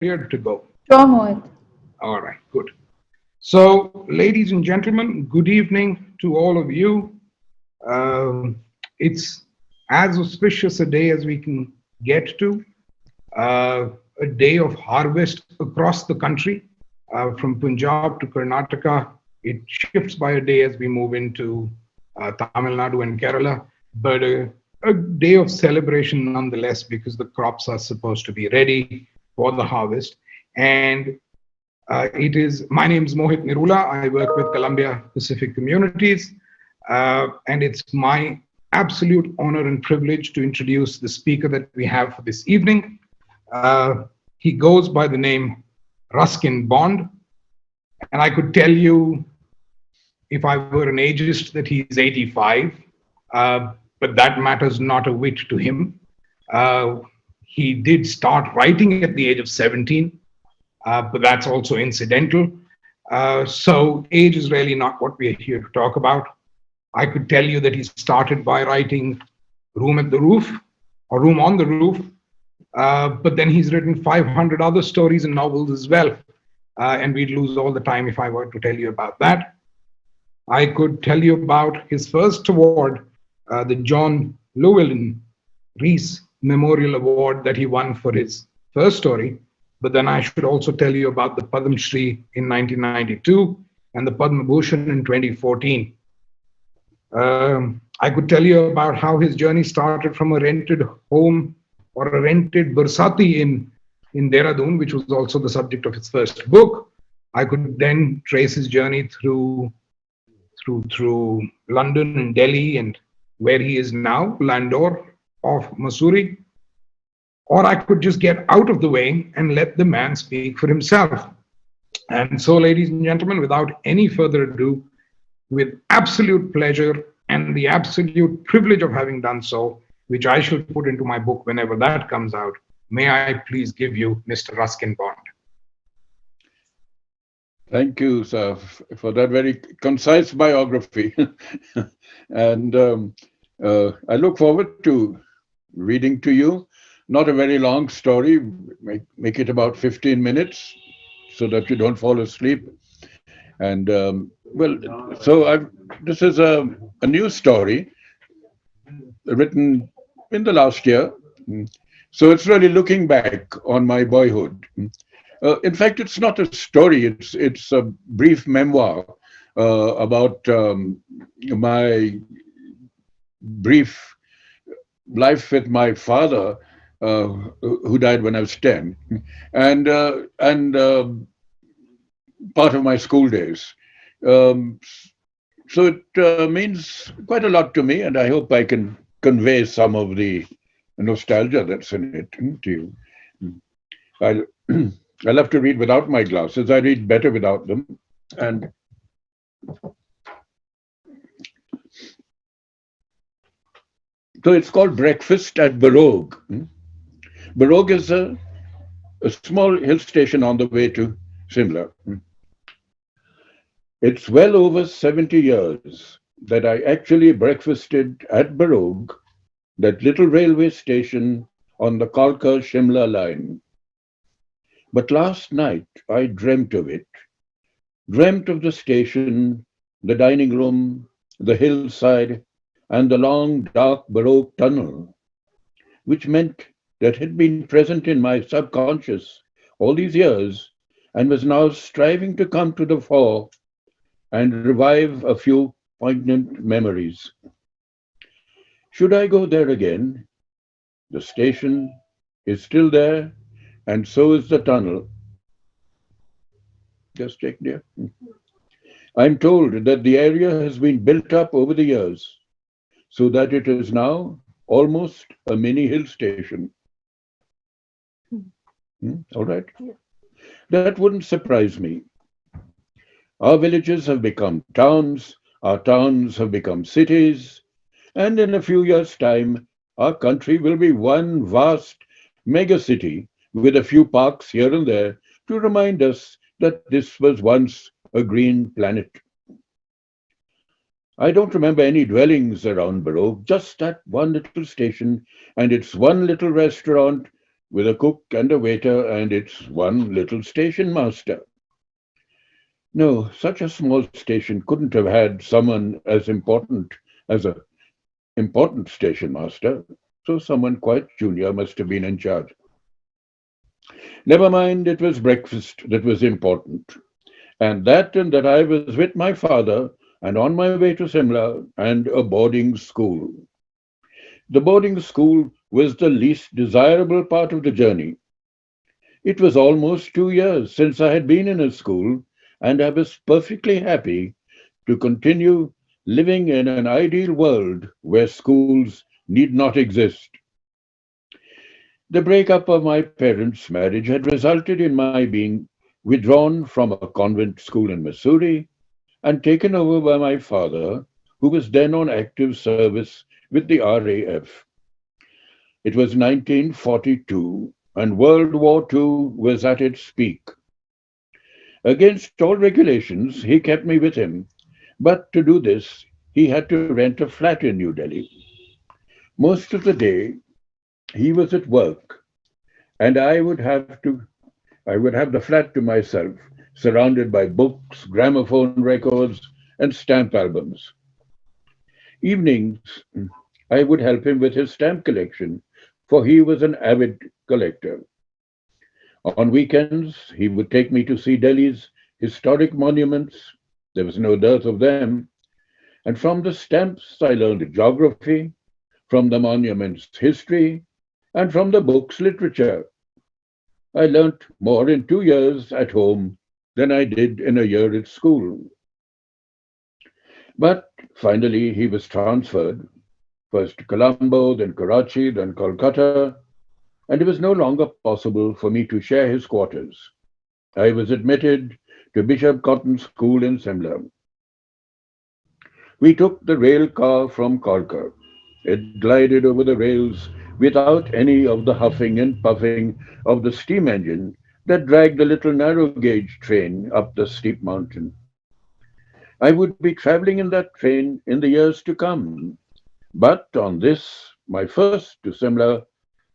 Cleared to go. Sure, Mohit. All right, good. So, ladies and gentlemen, good evening to all of you. It's as auspicious a day as we can get to, a day of harvest across the country, from Punjab to Karnataka. It shifts by a day as we move into Tamil Nadu and Kerala, but a day of celebration nonetheless because the crops are supposed to be ready for the harvest. And my name is Mohit Nirula. I work with Columbia Pacific Communities, and it's my absolute honor and privilege to introduce the speaker that we have for this evening. He goes by the name Ruskin Bond, and I could tell you if I were an ageist that he's 85, but that matters not a whit to him. Uh, he did start writing at the age of 17, but that's also incidental. So age is really not what we're here to talk about. I could tell you that he started by writing Room at the Roof or Room on the Roof, but then he's written 500 other stories and novels as well. And we'd lose all the time if I were to tell you about that. I could tell you about his first award, the John Llewellyn Rees Memorial Award that he won for his first story. But then I should also tell you about the Padma Shri in 1992 and the Padma Bhushan in 2014. I could tell you about how his journey started from a rented home or a rented Barsati in Dehradun, which was also the subject of his first book. I could then trace his journey through London and Delhi and where he is now, Landour of Mussoorie. Or I could just get out of the way and let the man speak for himself. And so, ladies and gentlemen, without any further ado, with absolute pleasure and the absolute privilege of having done so, which I shall put into my book whenever that comes out, may I please give you Mr. Ruskin Bond. Thank you, sir, for that very concise biography. And I look forward to reading to you. Not a very long story, make it about 15 minutes so that you don't fall asleep. And this is a new story written in the last year. So it's really looking back on my boyhood. In fact, it's not a story. It's a brief memoir about my brief life with my father, who died when I was 10, and part of my school days. So it means quite a lot to me, and I hope I can convey some of the nostalgia that's in it to you. I I love to read without my glasses. I read better without them. And so it's called Breakfast at Barogue. Barogue is a small hill station on the way to Shimla. It's well over 70 years that I actually breakfasted at Barogue, that little railway station on the Kalka Shimla line. But last night I dreamt of it, dreamt of the station, the dining room, the hillside, and the long dark Baroque tunnel, which meant that had been present in my subconscious all these years and was now striving to come to the fore and revive a few poignant memories. Should I go there again? The station is still there, and so is the tunnel. Just check there. I'm told that the area has been built up over the years so that it is now almost a mini hill station. All right? That wouldn't surprise me. Our villages have become towns, our towns have become cities, and in a few years' time, our country will be one vast megacity with a few parks here and there to remind us that this was once a green planet. I don't remember any dwellings around Baroque, just that one little station and its one little restaurant with a cook and a waiter and its one little station master. No, such a small station couldn't have had someone as important as a important station master, so someone quite junior must have been in charge. Never mind, it was breakfast that was important, and that I was with my father and on my way to Simla and a boarding school. The boarding school was the least desirable part of the journey. It was almost 2 years since I had been in a school, and I was perfectly happy to continue living in an ideal world where schools need not exist. The breakup of my parents' marriage had resulted in my being withdrawn from a convent school in Mussoorie and taken over by my father, who was then on active service with the RAF. It was 1942, and World War II was at its peak. Against all regulations, he kept me with him, but to do this, he had to rent a flat in New Delhi. Most of the day, he was at work, and I would have the flat to myself, surrounded by books, gramophone records, and stamp albums. Evenings, I would help him with his stamp collection, for he was an avid collector. On weekends, he would take me to see Delhi's historic monuments. There was no dearth of them. And from the stamps, I learned geography, from the monuments, history, and from the books, literature. I learnt more in 2 years at home than I did in a year at school. But finally, he was transferred, first to Colombo, then Karachi, then Kolkata, and it was no longer possible for me to share his quarters. I was admitted to Bishop Cotton School in Simla. We took the rail car from Corker. It glided over the rails without any of the huffing and puffing of the steam engine that dragged the little narrow gauge train up the steep mountain. I would be traveling in that train in the years to come. But on this, my first to Simla,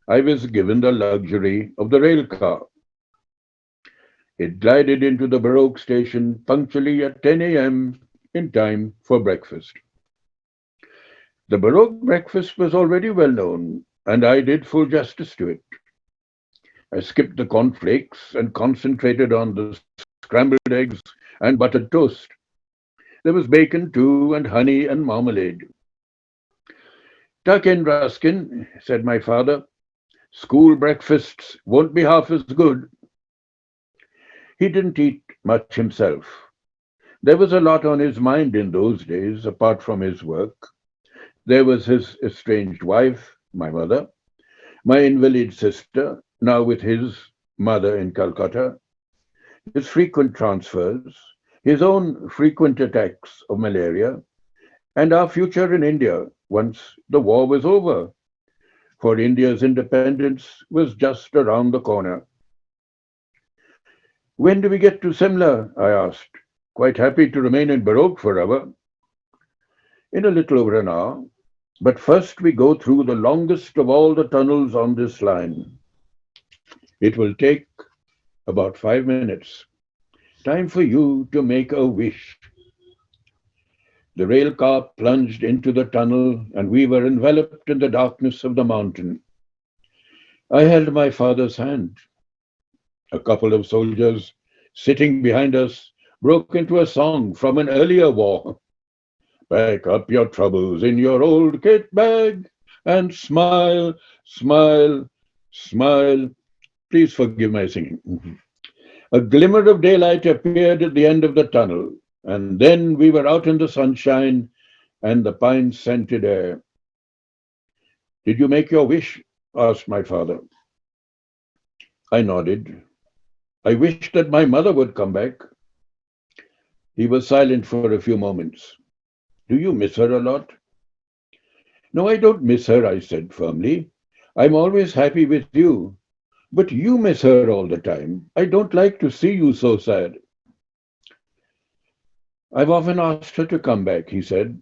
I was given the luxury of the rail car. It glided into the Baroque station punctually at 10 a.m. in time for breakfast. The Baroque breakfast was already well known, and I did full justice to it. I skipped the cornflakes and concentrated on the scrambled eggs and buttered toast. There was bacon too, and honey and marmalade. Tuck in, Ruskin, said my father. School breakfasts won't be half as good. He didn't eat much himself. There was a lot on his mind in those days, apart from his work. There was his estranged wife, my mother, my invalid sister, now with his mother in Calcutta, his frequent transfers, his own frequent attacks of malaria, and our future in India once the war was over, for India's independence was just around the corner. When do we get to Simla? I asked, quite happy to remain in Baroque forever. In a little over an hour, but first we go through the longest of all the tunnels on this line. It will take about 5 minutes. Time for you to make a wish. The rail car plunged into the tunnel, and we were enveloped in the darkness of the mountain. I held my father's hand. A couple of soldiers sitting behind us broke into a song from an earlier war. Pack up your troubles in your old kit bag and smile, smile, smile. Please forgive my singing. A glimmer of daylight appeared at the end of the tunnel, and then we were out in the sunshine and the pine scented air. Did you make your wish? Asked my father. I nodded. I wished that my mother would come back. He was silent for a few moments. Do you miss her a lot? No, I don't miss her, I said firmly. I'm always happy with you. But you miss her all the time. I don't like to see you so sad. I've often asked her to come back, he said,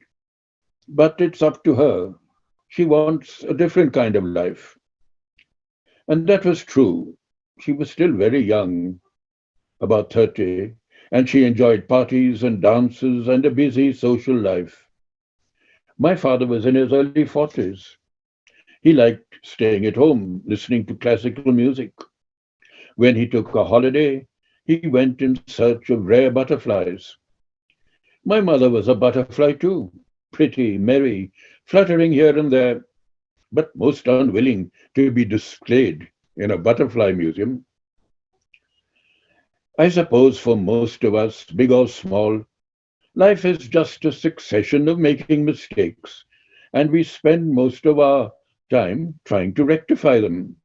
but it's up to her. She wants a different kind of life. And that was true. She was still very young, about 30, and she enjoyed parties and dances and a busy social life. My father was in his early 40s. He liked staying at home, listening to classical music. When he took a holiday, he went in search of rare butterflies. My mother was a butterfly too, pretty, merry, fluttering here and there, but most unwilling to be displayed in a butterfly museum. I suppose for most of us, big or small, life is just a succession of making mistakes, and we spend most of our time trying to rectify them.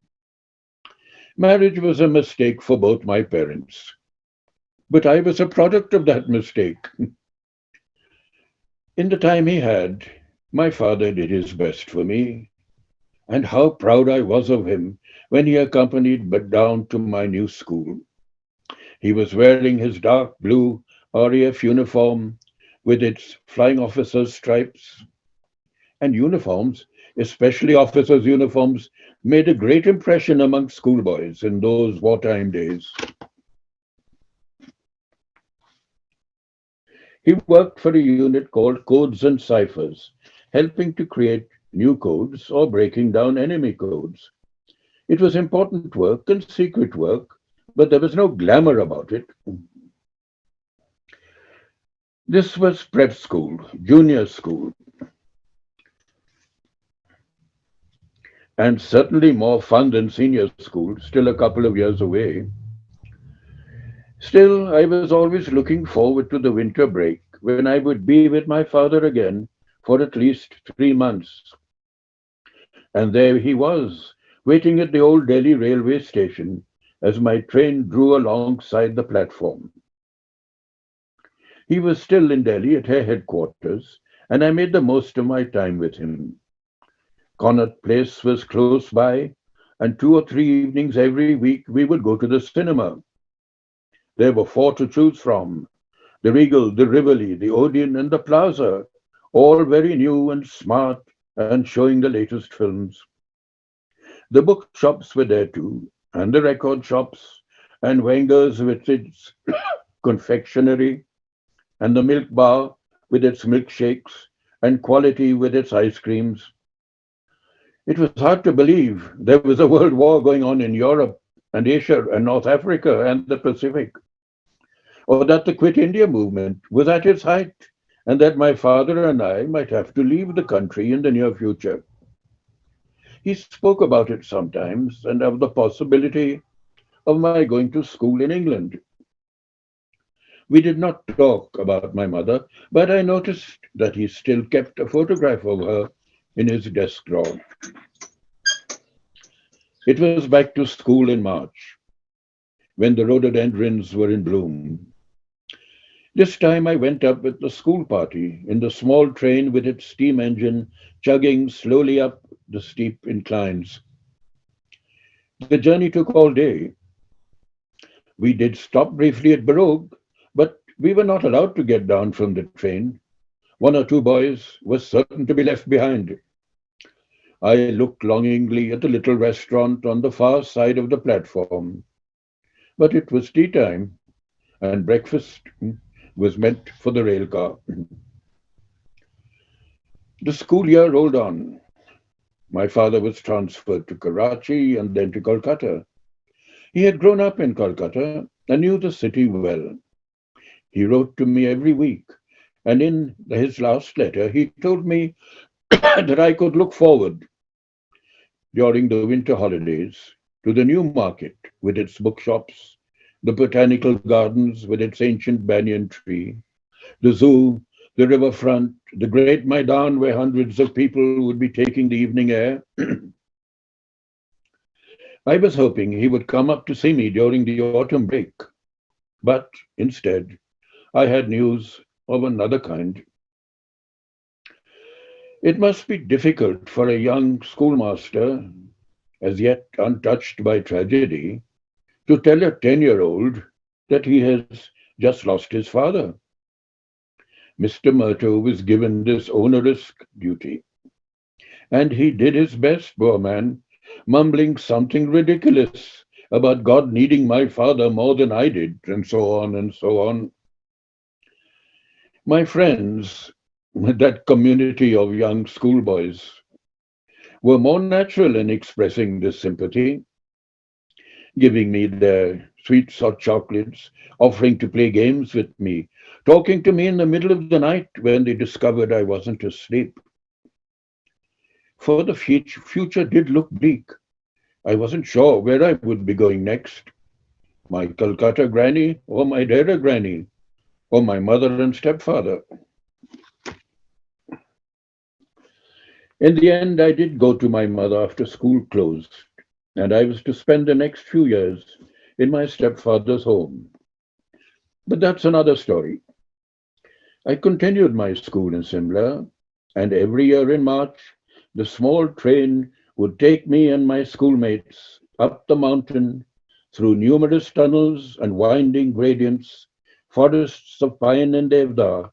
Marriage was a mistake for both my parents, but I was a product of that mistake. In the time he had, my father did his best for me, and how proud I was of him when he accompanied me down to my new school. He was wearing his dark blue RAF uniform with its flying officer's stripes, and uniforms, especially officers' uniforms, made a great impression among schoolboys in those wartime days. He worked for a unit called Codes and Ciphers, helping to create new codes or breaking down enemy codes. It was important work and secret work, but there was no glamour about it. This was prep school, junior school, and certainly more fun than senior school, still a couple of years away. Still, I was always looking forward to the winter break when I would be with my father again for at least 3 months. And there he was, waiting at the old Delhi railway station as my train drew alongside the platform. He was still in Delhi at her headquarters, and I made the most of my time with him. Connaught Place was close by, and 2 or 3 evenings every week we would go to the cinema. There were four to choose from: the Regal, the Rivoli, the Odeon, and the Plaza, all very new and smart and showing the latest films. The bookshops were there too, and the record shops, and Wenger's with its confectionery, and the milk bar with its milkshakes, and quality with its ice creams. It was hard to believe there was a world war going on in Europe and Asia and North Africa and the Pacific, or that the Quit India movement was at its height, and that my father and I might have to leave the country in the near future. He spoke about it sometimes and of the possibility of my going to school in England. We did not talk about my mother, but I noticed that he still kept a photograph of her in his desk drawer. It was back to school in March, when the rhododendrons were in bloom. This time I went up with the school party in the small train with its steam engine chugging slowly up the steep inclines. The journey took all day. We did stop briefly at Baroque, but we were not allowed to get down from the train. One or two boys were certain to be left behind. I looked longingly at the little restaurant on the far side of the platform, but it was tea time, and breakfast was meant for the rail car. The school year rolled on. My father was transferred to Karachi and then to Kolkata. He had grown up in Kolkata and knew the city well. He wrote to me every week, and in his last letter, he told me that I could look forward during the winter holidays to the new market with its bookshops, the botanical gardens with its ancient banyan tree, the zoo, the riverfront, the great Maidan where hundreds of people would be taking the evening air. I was hoping he would come up to see me during the autumn break, but instead I had news of another kind. It must be difficult for a young schoolmaster, as yet untouched by tragedy, to tell a 10-year-old that he has just lost his father. Mr. Murto was given this onerous duty, and he did his best, poor man, mumbling something ridiculous about God needing my father more than I did, and so on and so on. My friends, that community of young schoolboys, were more natural in expressing this sympathy, giving me their sweet hot chocolates, offering to play games with me, talking to me in the middle of the night when they discovered I wasn't asleep. For the future did look bleak. I wasn't sure where I would be going next. My Calcutta granny or my Dera granny or my mother and stepfather. In the end, I did go to my mother after school closed, and I was to spend the next few years in my stepfather's home. But that's another story. I continued my school in Shimla, and every year in March, the small train would take me and my schoolmates up the mountain through numerous tunnels and winding gradients, forests of pine and devdar,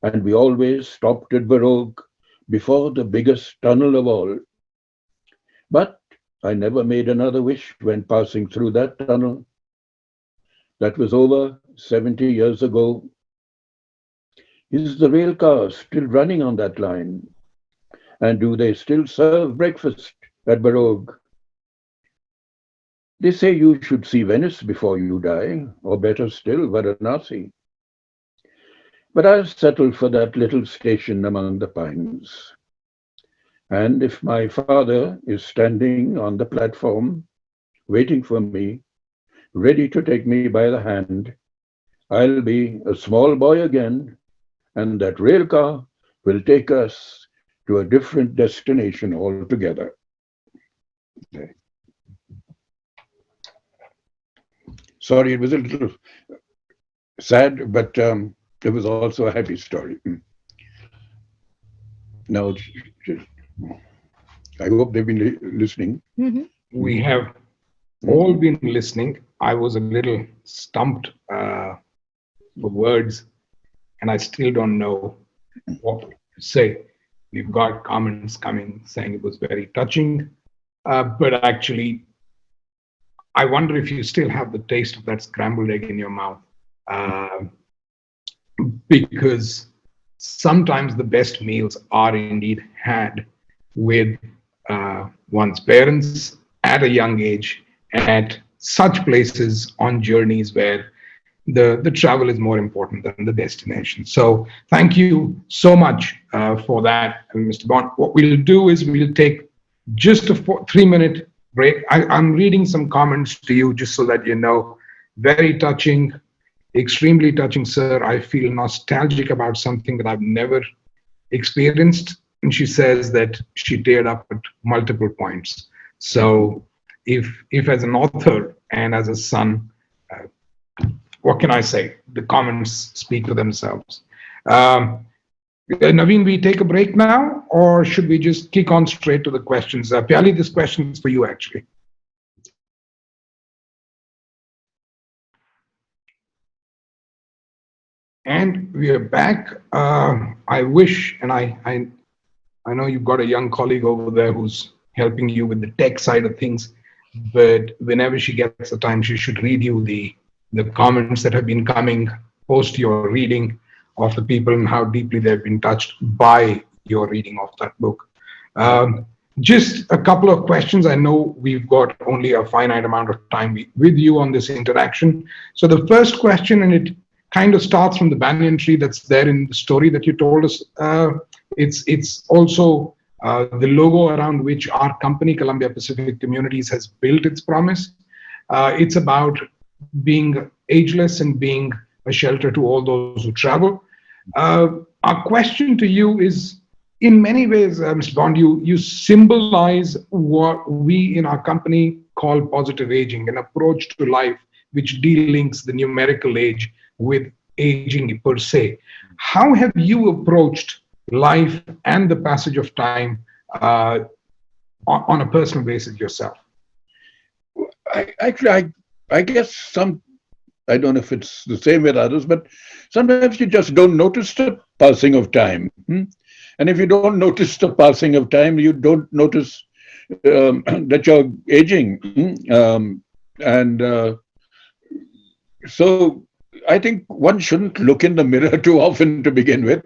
and we always stopped at Baroque before the biggest tunnel of all. But I never made another wish when passing through that tunnel. That was over 70 years ago. Is the rail car still running on that line? And do they still serve breakfast at Baroque? They say you should see Venice before you die, or better still, Varanasi. But I'll settle for that little station among the pines. And if my father is standing on the platform, waiting for me, ready to take me by the hand, I'll be a small boy again, and that rail car will take us to a different destination altogether. Sorry, it was a little sad, but it was also a happy story. Now, I hope they've been listening. We have all been listening. I was a little stumped for words, and I still don't know what to say. We've got comments coming saying it was very touching, but actually, I wonder if you still have the taste of that scrambled egg in your mouth, uh, because sometimes the best meals are indeed had with one's parents at a young age at such places on journeys where the travel is more important than the destination. So thank you so much for that, Mr. Bond. What we'll do is we'll take just a 3-minute break. I'm reading some comments to you just so that you know. Very touching, extremely touching, sir. I feel nostalgic about something that I've never experienced. And she says that she teared up at multiple points. So if as an author and as a son, what can I say? The comments speak for themselves. Naveen, we take a break now, or should we just kick on straight to the questions? Pyali, this question is for you, actually. And we are back. I wish, and I know you've got a young colleague over there who's helping you with the tech side of things, but whenever she gets the time, she should read you the comments that have been coming post your reading of the people and how deeply they've been touched by your reading of that book. Just a couple of questions. I know we've got only a finite amount of time with you on this interaction. So the first question, and it kind of starts from the banyan tree that's there in the story that you told us. It's also the logo around which our company, Columbia Pacific Communities, has built its promise. It's about being ageless and being a shelter to all those who travel. Our question to you is, in many ways, Mr. Bond, you symbolize what we in our company call positive aging, an approach to life which delinks the numerical age with aging per se. How have you approached life and the passage of time on a personal basis yourself? I guess I don't know if it's the same with others, but sometimes you just don't notice the passing of time. And if you don't notice the passing of time, you don't notice that you're aging. And so I think one shouldn't look in the mirror too often to begin with,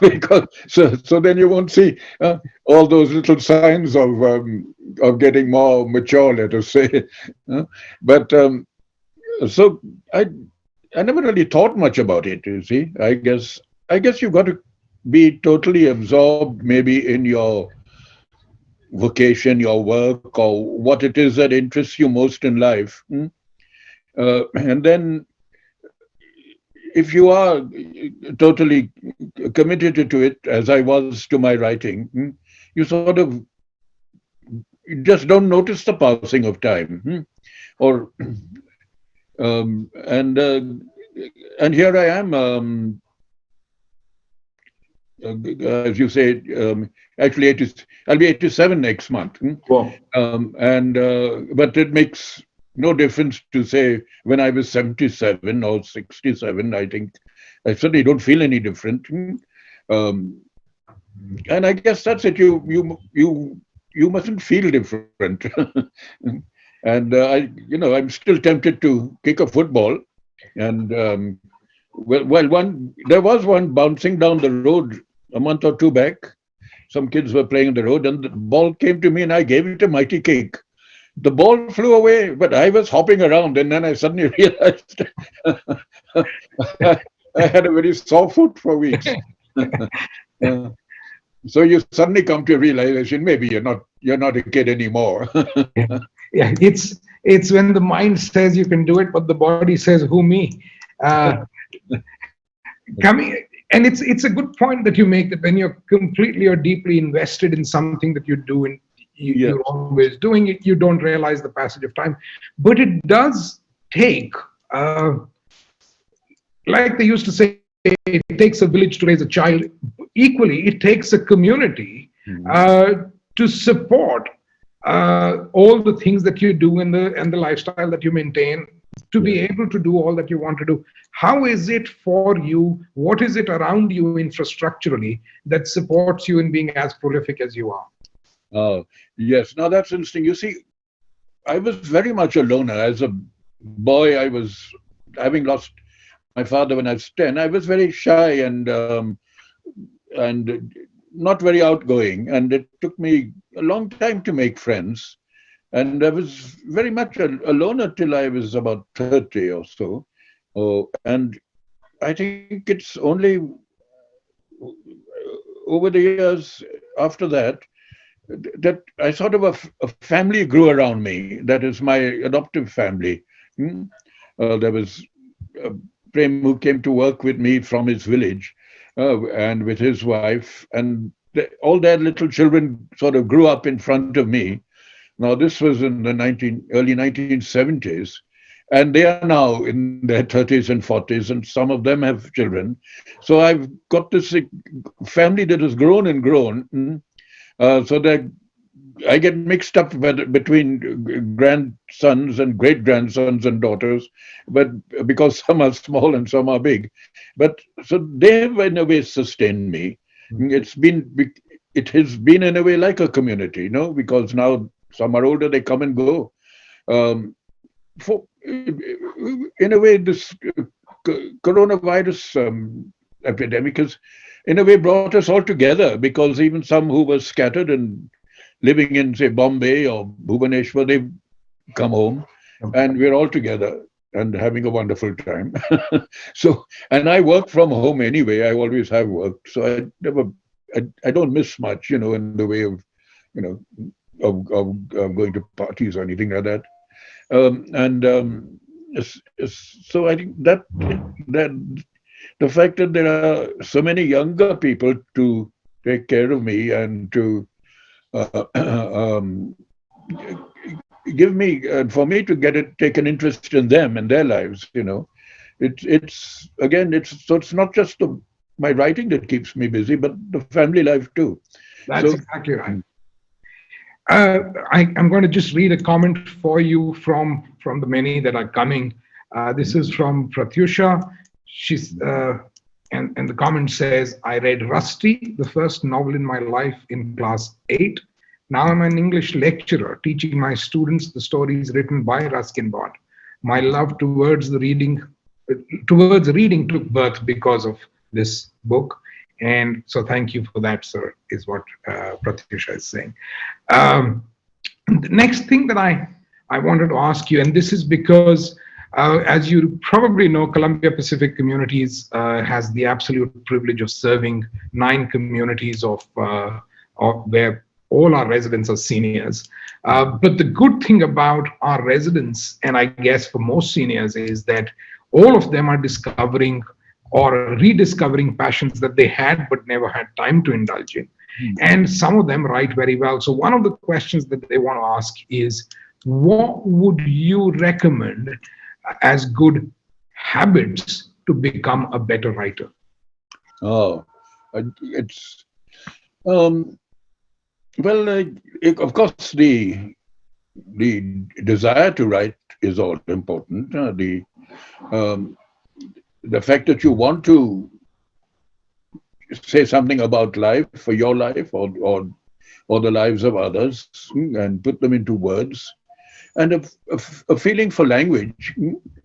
because so then you won't see all those little signs of getting more mature, let us say. Uh, but so I never really thought much about it. You see, I guess you've got to be totally absorbed, maybe in your vocation, your work, or what it is that interests you most in life. And then, if you are totally committed to it, as I was to my writing, you sort of you just don't notice the passing of time. Or um, and uh, and here I am, as you say, actually, I'll be 87 next month. Wow. And but it makes no difference to say when I was 77 or 67. I think I certainly don't feel any different. Um, and I guess that's it. You mustn't feel different. And I'm still tempted to kick a football. And there was one bouncing down the road a month or two back. Some kids were playing on the road, and the ball came to me, and I gave it a mighty kick. The ball flew away, but I was hopping around, and then I suddenly realized I, I had a very sore foot for weeks. Uh, so you suddenly come to a realization, maybe you're not a kid anymore. Yeah, it's when the mind says you can do it, but the body says, "Who me?" Uh, coming and it's a good point that you make, that when you're completely or deeply invested in something that you do and Yes. you're always doing it, you don't realize the passage of time. But it does take, like they used to say, it takes a village to raise a child. Equally, it takes a community Mhm. to support all the things that you do and the lifestyle that you maintain, to be Yes. able to do all that you want to do. How is it for you? What is it around you infrastructurally that supports you in being as prolific as you are? Oh, yes. Now that's interesting. You see, I was very much a loner. As a boy, I was, having lost my father when I was 10, I was very shy and not very outgoing. And it took me a long time to make friends. And I was very much a loner till I was about 30 or so. Oh, and I think it's only over the years after that that I sort of a family grew around me. That is my adoptive family. Hmm? There was uh, Prem, who came to work with me from his village, and with his wife, and all their little children sort of grew up in front of me. Now, this was in the early 1970s, and they are now in their 30s and 40s, and some of them have children. So I've got this family that has grown and grown. So that I get mixed up between grandsons and great grandsons and daughters, but because some are small and some are big. But so they have in a way sustained me. It has been in a way like a community, because now some are older, they come and go. Um, for In a way, this coronavirus epidemic has, in a way, brought us all together, because even some who were scattered and living in, say, Bombay or Bhubaneswar, they've come home, and we're all together and having a wonderful time. So, and I work from home anyway. I always have worked, so I don't miss much, in the way of, you know, of going to parties or anything like that. And so I think that the fact that there are so many younger people to take care of me and to um, give me, for me to take an interest in them and their lives. It's again, it's not just my writing that keeps me busy, but the family life too. That's So exactly right. I'm going to just read a comment for you from the many that are coming. This is from Pratyusha. She's and the comment says, "I read Rusty, the first novel in my life, in class 8. Now I'm an English lecturer teaching my students the stories written by Ruskin Bond. My love towards reading took birth because of this book. And so thank you for that, sir, is what Pratyusha is saying. Um, the next thing that I wanted to ask you, and this is because, as you probably know, Columbia Pacific Communities has the absolute privilege of serving 9 communities of where all our residents are seniors. But the good thing about our residents, and I guess for most seniors, is that all of them are discovering or rediscovering passions that they had but never had time to indulge in. And some of them write very well. So, one of the questions that they want to ask is, what would you recommend as good habits to become a better writer? Oh, it's um, well, of course, the desire to write is all important. Um, the fact that you want to say something about life, for your life, or the lives of others, and put them into words, and a feeling for language,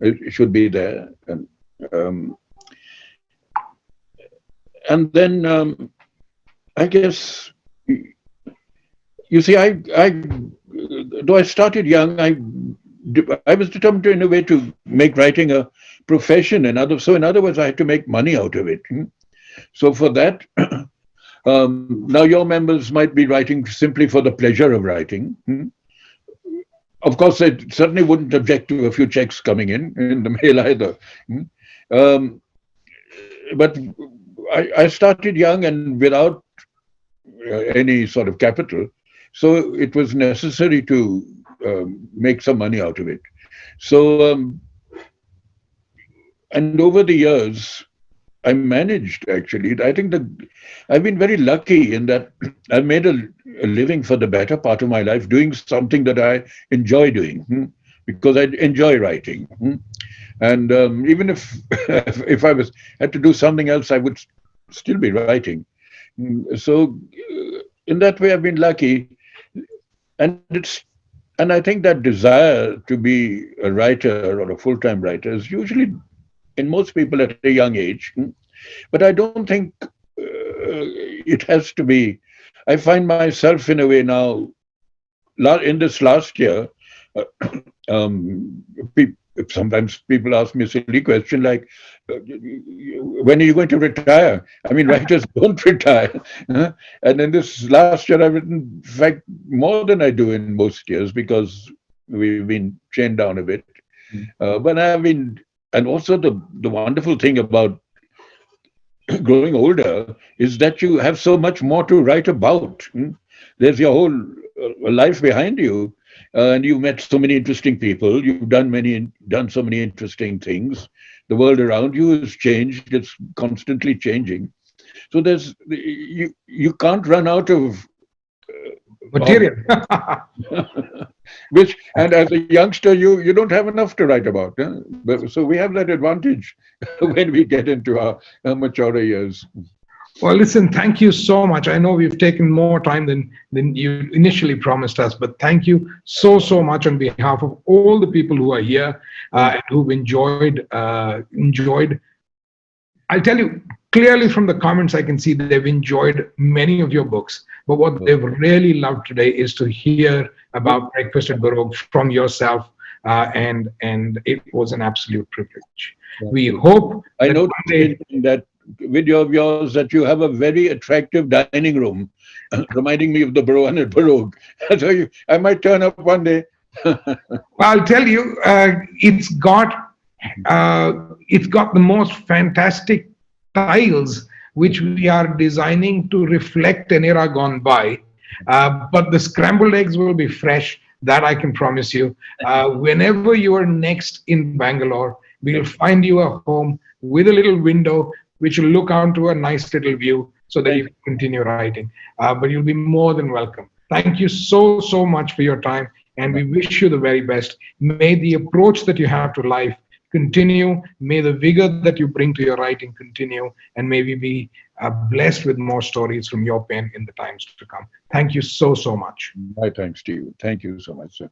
it should be there, um, and then I guess, you see, I though I started young, I was determined in a way to make writing a profession, so in other words, I had to make money out of it. So for that, now your members might be writing simply for the pleasure of writing. Of course, they certainly wouldn't object to a few checks coming in the mail either. Um, but I started young and without any sort of capital, so it was necessary to make some money out of it. So, and over the years, I managed, actually. I think that I've been very lucky in that I've made a living for the better part of my life doing something that I enjoy doing, because I enjoy writing. And even if if I had to do something else, I would still be writing. So in that way, I've been lucky, and I think that desire to be a writer or a full-time writer is usually in most people at a young age. But I don't think it has to be. I find myself in a way now, in this last year, uh, um, sometimes people ask me a silly question like, when are you going to retire? I mean, writers don't retire. And in this last year, I've written, in fact, more than I do in most years because we've been chained down a bit. But I've been, and also the wonderful thing about growing older is that you have so much more to write about. There's your whole life behind you, and you've met so many interesting people. You've done so many interesting things. The world around you has changed; it's constantly changing. So you can't run out of Material. which, and as a youngster, you don't have enough to write about. So we have that advantage when we get into our mature years. Well, listen, thank you so much. I know we've taken more time than you initially promised us, but thank you so much on behalf of all the people who are here and who've enjoyed. I'll tell you clearly from the comments, I can see that they've enjoyed many of your books. But what they've really loved today is to hear about Breakfast at Baroque from yourself, and it was an absolute privilege. We hope I that know one day, that video of yours that you have a very attractive dining room, reminding me of the Baroque at Baroque. So I might turn up one day. I'll tell you, it's got the most fantastic tiles which we are designing to reflect an era gone by. But the scrambled eggs will be fresh. That I can promise you. Whenever you are next in Bangalore, we'll find you a home with a little window which will look onto a nice little view so that you can continue writing. But you'll be more than welcome. Thank you so much for your time, and we wish you the very best. May the approach that you have to life continue. May the vigor that you bring to your writing continue, and may we be blessed with more stories from your pen in the times to come. Thank you so, so much. My thanks to you. Thank you so much, sir.